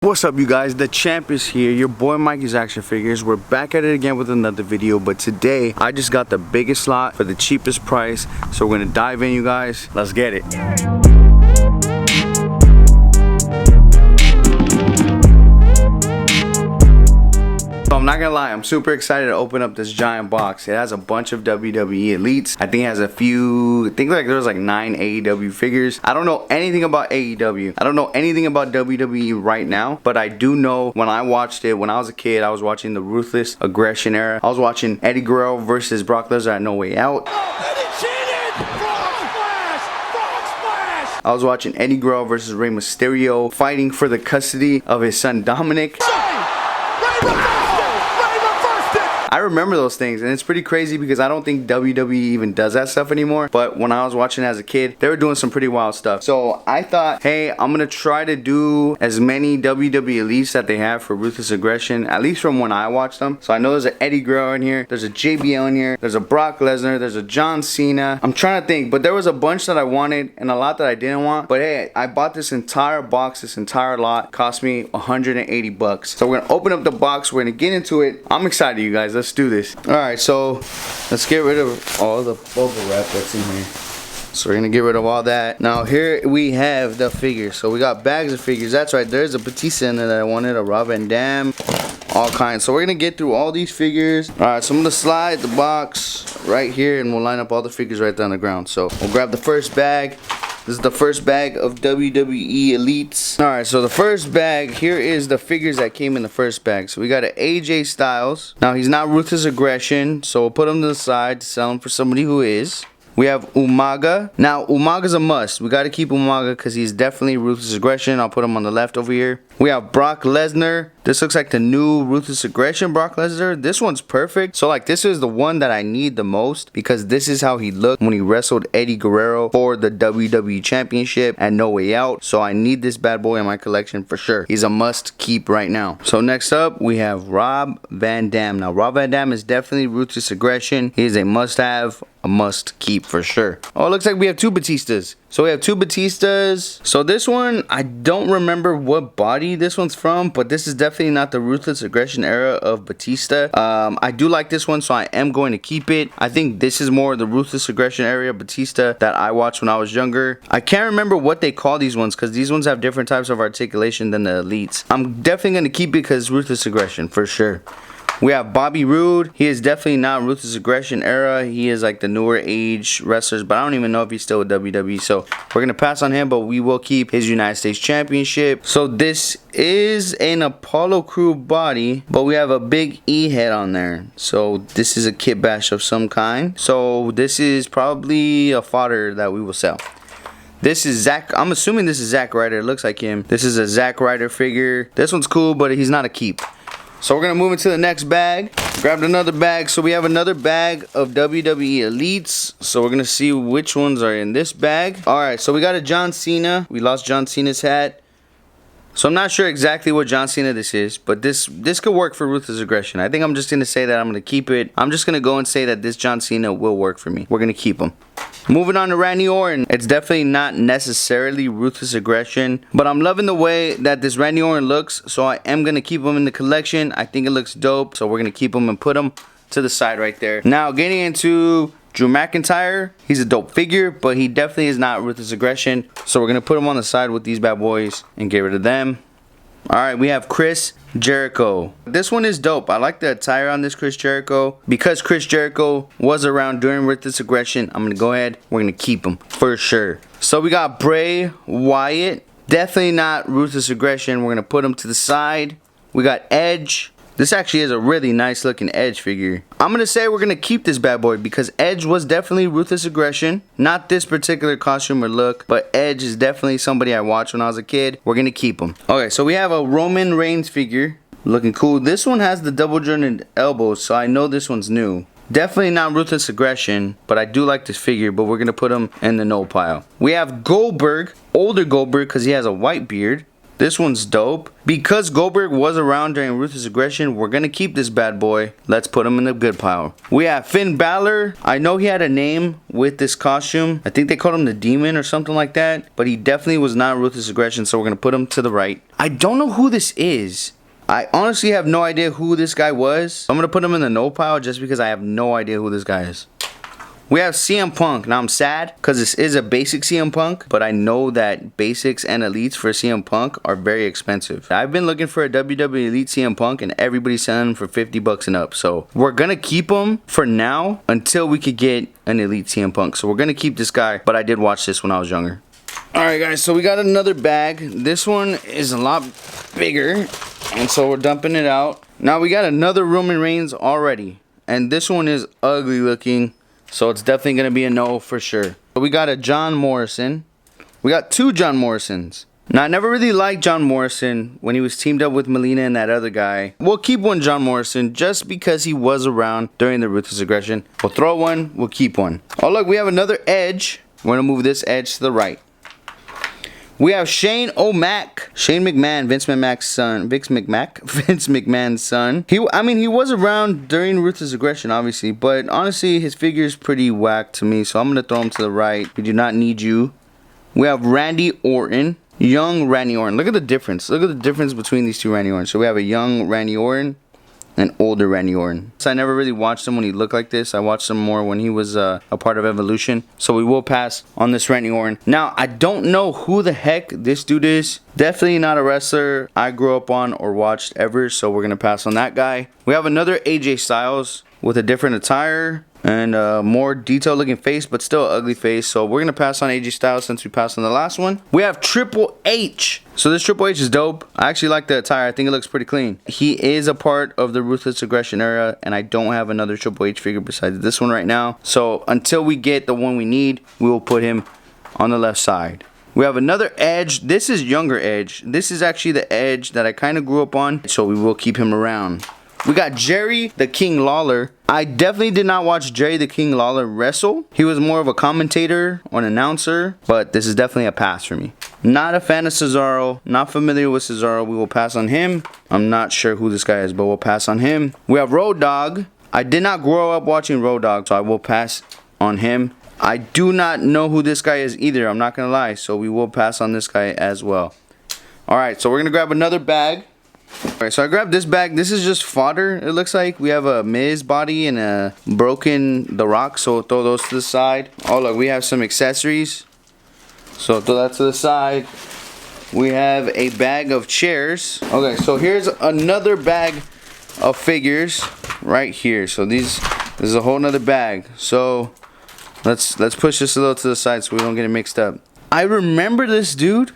What's up, you guys? The champ is here. Your boy Mikey's Action Figures. We're back at it again with another video, but today I just got the biggest lot for the cheapest price, so we're gonna dive in, you guys. Let's get it. So I'm not gonna lie, I'm super excited to open up this giant box. It has a bunch of WWE elites. I think it has a few, I think like there's like 9 AEW figures. I don't know anything about AEW. I don't know anything about WWE right now, but I do know when I watched it, when I was a kid, I was watching the Ruthless Aggression era. I was watching Eddie Guerrero versus Brock Lesnar at No Way Out. I was watching Eddie Guerrero versus Rey Mysterio fighting for the custody of his son Dominic. I remember those things, and it's pretty crazy because I don't think WWE even does that stuff anymore. But when I was watching as a kid, they were doing some pretty wild stuff. So I thought, hey, I'm gonna try to do as many WWE elites that they have for Ruthless Aggression, at least from when I watched them. So I know there's an Eddie Guerrero in here, there's a JBL in here, there's a Brock Lesnar, there's a John Cena. I'm trying to think, but there was a bunch that I wanted and a lot that I didn't want. But hey, I bought this entire box, this entire lot, cost me 180 bucks. So we're gonna open up the box, we're gonna get into it. I'm excited, you guys. Let's do this. Alright, so let's get rid of all the bubble wrap that's in here. So we're gonna get rid of all that. Now here we have the figures. So we got bags of figures. That's right, there's a Batista in there that I wanted, a Roode and Damme, all kinds. So we're gonna get through all these figures. Alright, so I'm gonna slide the box right here and we'll line up all the figures right there on the ground. So we'll grab the first bag. This is the first bag of WWE Elites. Alright, so the first bag, here is the figures that came in the first bag. So we got an AJ Styles. Now he's not Ruthless Aggression, so we'll put him to the side to sell him for somebody who is. We have Umaga. Now Umaga's a must. We got to keep Umaga because he's definitely Ruthless Aggression. I'll put him on the left over here. We have Brock Lesnar. This looks like the new Ruthless Aggression Brock Lesnar. This one's perfect. So like this is the one that I need the most because this is how he looked when he wrestled Eddie Guerrero for the WWE Championship at No Way Out. So I need this bad boy in my collection for sure. He's a must keep right now. So next up we have Rob Van Dam. Now Rob Van Dam is definitely Ruthless Aggression. He is a must have, a must keep for sure. Oh, it looks like we have two Batistas. So we have two Batistas. So this one, I don't remember what body this one's from, but this is definitely not the Ruthless Aggression era of Batista. I do like this one, so I am going to keep it. I think this is more the Ruthless Aggression era Batista that I watched when I was younger. I can't remember what they call these ones because these ones have different types of articulation than the Elites. I'm definitely going to keep it because Ruthless Aggression for sure. We have Bobby Roode. He is definitely not Ruthless Aggression era. He is like the newer age wrestlers, but I don't even know if he's still with WWE. So we're going to pass on him, but we will keep his United States Championship. So this is an Apollo Crew body, but we have a big E head on there. So this is a kit bash of some kind. So this is probably a fodder that we will sell. This is Zack. I'm assuming this is Zack Ryder. It looks like him. This is a Zack Ryder figure. This one's cool, but he's not a keep. So we're going to move into the next bag. Grabbed another bag. So we have another bag of WWE Elites. So we're going to see which ones are in this bag. Alright, so we got a John Cena. We lost John Cena's hat. So I'm not sure exactly what John Cena this is, but this could work for Ruthless Aggression. I think I'm just going to say that I'm going to keep it. I'm just going to go and say that this John Cena will work for me. We're going to keep him. Moving on to Randy Orton. It's definitely not necessarily Ruthless Aggression, but I'm loving the way that this Randy Orton looks, so I am going to keep him in the collection. I think it looks dope, so we're going to keep him and put him to the side right there. Now getting into Drew McIntyre. He's a dope figure, but he definitely is not Ruthless Aggression, so we're going to put him on the side with these bad boys and get rid of them. Alright, we have Chris Jericho. This one is dope. I like the attire on this Chris Jericho. Because Chris Jericho was around during Ruthless Aggression, I'm going to go ahead. We're going to keep him for sure. So we got Bray Wyatt. Definitely not Ruthless Aggression. We're going to put him to the side. We got Edge. This actually is a really nice looking Edge figure. I'm going to say we're going to keep this bad boy because Edge was definitely Ruthless Aggression. Not this particular costume or look, but Edge is definitely somebody I watched when I was a kid. We're going to keep him. Okay, so we have a Roman Reigns figure. Looking cool. This one has the double jointed elbows, so I know this one's new. Definitely not Ruthless Aggression, but I do like this figure, but we're going to put him in the no pile. We have Goldberg. Older Goldberg because he has a white beard. This one's dope. Because Goldberg was around during Ruthless Aggression, we're going to keep this bad boy. Let's put him in the good pile. We have Finn Balor. I know he had a name with this costume. I think they called him the Demon or something like that. But he definitely was not Ruthless Aggression, so we're going to put him to the right. I don't know who this is. I honestly have no idea who this guy was. I'm going to put him in the no pile just because I have no idea who this guy is. We have CM Punk. Now I'm sad because this is a basic CM Punk, but I know that basics and elites for CM Punk are very expensive. I've been looking for a WWE Elite CM Punk and everybody's selling them for 50 bucks and up. So we're going to keep him for now until we could get an Elite CM Punk. So we're going to keep this guy, but I did watch this when I was younger. Alright guys, so we got another bag. This one is a lot bigger, and so we're dumping it out. Now we got another Roman Reigns already, and this one is ugly looking. So it's definitely going to be a no for sure. We got a John Morrison. We got two John Morrisons. Now, I never really liked John Morrison when he was teamed up with Melina and that other guy. We'll keep one John Morrison just because he was around during the Ruthless Aggression. We'll throw one. We'll keep one. Oh, look, we have another Edge. We're going to move this Edge to the right. We have Shane O'Mac. Shane McMahon, Vince McMahon's son. Vince McMahon's son. He was around during Ruthless Aggression, obviously. But honestly, his figure is pretty whack to me. So I'm going to throw him to the right. We do not need you. We have Randy Orton. Young Randy Orton. Look at the difference. Look at the difference between these two Randy Orton. So we have a young Randy Orton and older Randy Orton. So I never really watched him when he looked like this. I watched him more when he was a part of Evolution. So we will pass on this Randy Orton. Now, I don't know who the heck this dude is. Definitely not a wrestler I grew up on or watched ever. So we're going to pass on that guy. We have another AJ Styles with a different attire and a more detailed looking face, but still an ugly face. So we're going to pass on AJ Styles since we passed on the last one. We have Triple H. So this Triple H is dope. I actually like the attire. I think it looks pretty clean. He is a part of the Ruthless Aggression era, and I don't have another Triple H figure besides this one right now. So until we get the one we need, we will put him on the left side. We have another Edge. This is younger Edge. This is actually the Edge that I kind of grew up on, so we will keep him around. We got Jerry the King Lawler. I definitely did not watch Jerry the King Lawler wrestle. He was more of a commentator or an announcer, but this is definitely a pass for me. Not a fan of Cesaro. Not familiar with Cesaro. We will pass on him. I'm not sure who this guy is, but we'll pass on him. We have Road Dogg. I did not grow up watching Road Dogg, so I will pass on him. I do not know who this guy is either. I'm not going to lie, so we will pass on this guy as well. Alright, so we're going to grab another bag. Alright, so I grabbed this bag. This is just fodder, it looks like. We have a Miz body and a broken The Rock, so we'll throw those to the side. Oh, look, we have some accessories. So throw that to the side. We have a bag of chairs. Okay, so here's another bag of figures right here. So this is a whole nother bag. So let's push this a little to the side so we don't get it mixed up. I remember this dude.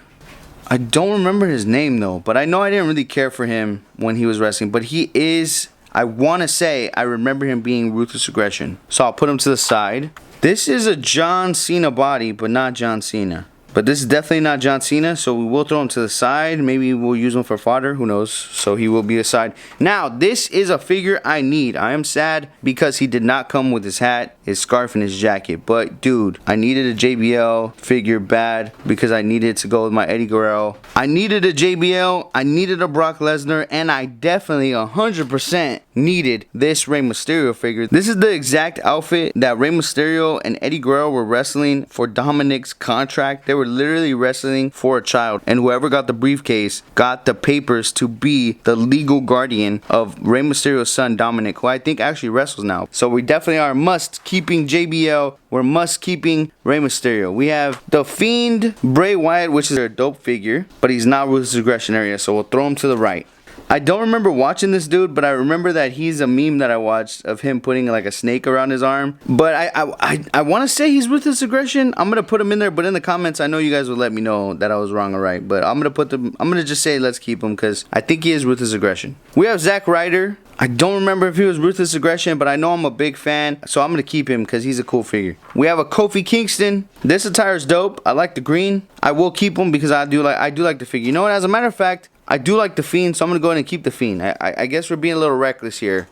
I don't remember his name though, but I know I didn't really care for him when he was wrestling. But he is, I want to say, I remember him being Ruthless Aggression. So I'll put him to the side. This is a John Cena body, but not John Cena. But this is definitely not John Cena, so we will throw him to the side. Maybe we'll use him for fodder, who knows. So he will be aside. Now, this is a figure I need. I am sad because he did not come with his hat, his scarf, and his jacket. But, dude, I needed a JBL figure bad because I needed to go with my Eddie Guerrero. I needed a JBL, I needed a Brock Lesnar, and I definitely 100% needed this Rey Mysterio figure. This is the exact outfit that Rey Mysterio and Eddie Guerrero were wrestling for Dominic's contract. They were literally wrestling for a child, and whoever got the briefcase got the papers to be the legal guardian of Rey Mysterio's son Dominic, who I think actually wrestles now. So we definitely are must keeping JBL. We're must keeping Rey Mysterio. We have the Fiend Bray Wyatt, which is a dope figure, but he's not Ruthless Aggression area, so we'll throw him to the right. I don't remember watching this dude, but I remember that he's a meme that I watched of him putting like a snake around his arm. But I want to say he's Ruthless Aggression. I'm gonna put him in there, but in the comments, I know you guys will let me know that I was wrong or right. But I'm gonna just say let's keep him because I think he is Ruthless Aggression. We have Zack Ryder. I don't remember if he was Ruthless Aggression, but I know I'm a big fan, so I'm gonna keep him because he's a cool figure. We have a Kofi Kingston. This attire is dope. I like the green. I will keep him because I do like the figure. You know what? As a matter of fact, I do like the Fiend, so I'm going to go ahead and keep the Fiend. I guess we're being a little reckless here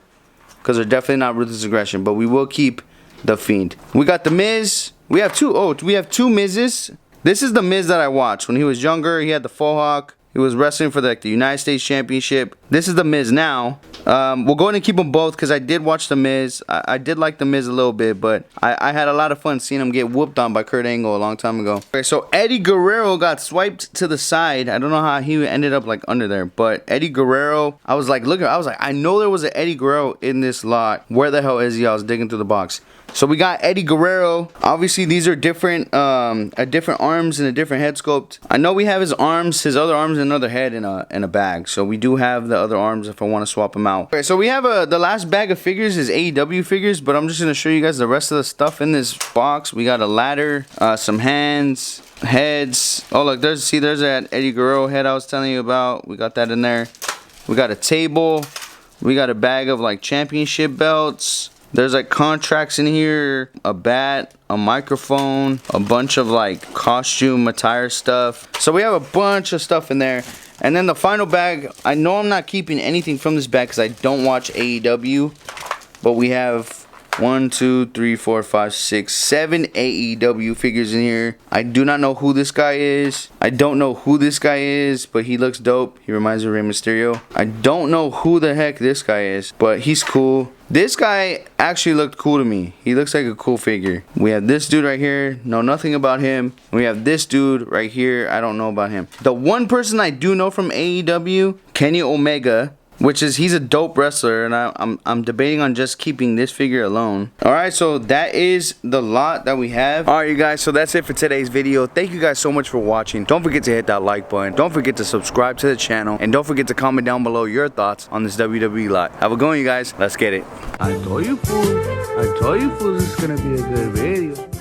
because they're definitely not Ruthless Aggression, but we will keep the Fiend. We got the Miz. We have two Mizes. This is the Miz that I watched when he was younger. He had the faux hawk. He was wrestling for the United States Championship. This is The Miz now. We'll go ahead and keep them both because I did watch The Miz. I did like The Miz a little bit, but I had a lot of fun seeing him get whooped on by Kurt Angle a long time ago. Okay, so Eddie Guerrero got swiped to the side. I don't know how he ended up like under there, but Eddie Guerrero, I was like, look, I know there was an Eddie Guerrero in this lot. Where the hell is he? I was digging through the box. So we got Eddie Guerrero. Obviously, these are different arms and a different head sculpt. I know we have his other arms and another head in a bag. So we do have the other arms if I want to swap them out. Okay, so we have the last bag of figures is AEW figures, but I'm just gonna show you guys the rest of the stuff in this box. We got a ladder, some hands, heads. Oh look, there's that Eddie Guerrero head I was telling you about. We got that in there. We got a table. We got a bag of like championship belts. There's like contracts in here, a bat, a microphone, a bunch of like costume attire stuff. So we have a bunch of stuff in there. And then the final bag, I know I'm not keeping anything from this bag because I don't watch AEW. But we have 1, 2, 3, 4, 5, 6, 7 AEW figures in here. I do not know who this guy is. I don't know who this guy is, but he looks dope. He reminds me of Rey Mysterio. I don't know who the heck this guy is, but he's cool. This guy actually looked cool to me. He looks like a cool figure. We have this dude right here. Know nothing about him. We have this dude right here. I don't know about him. The one person I do know from AEW, Kenny Omega, which is he's a dope wrestler, and I'm debating on just keeping this figure alone. Alright, so that is the lot that we have. Alright you guys, so that's it for today's video. Thank you guys so much for watching. Don't forget to hit that like button. Don't forget to subscribe to the channel. And don't forget to comment down below your thoughts on this WWE lot. Have a good one, you guys. Let's get it. I told you fools this is gonna be a good video.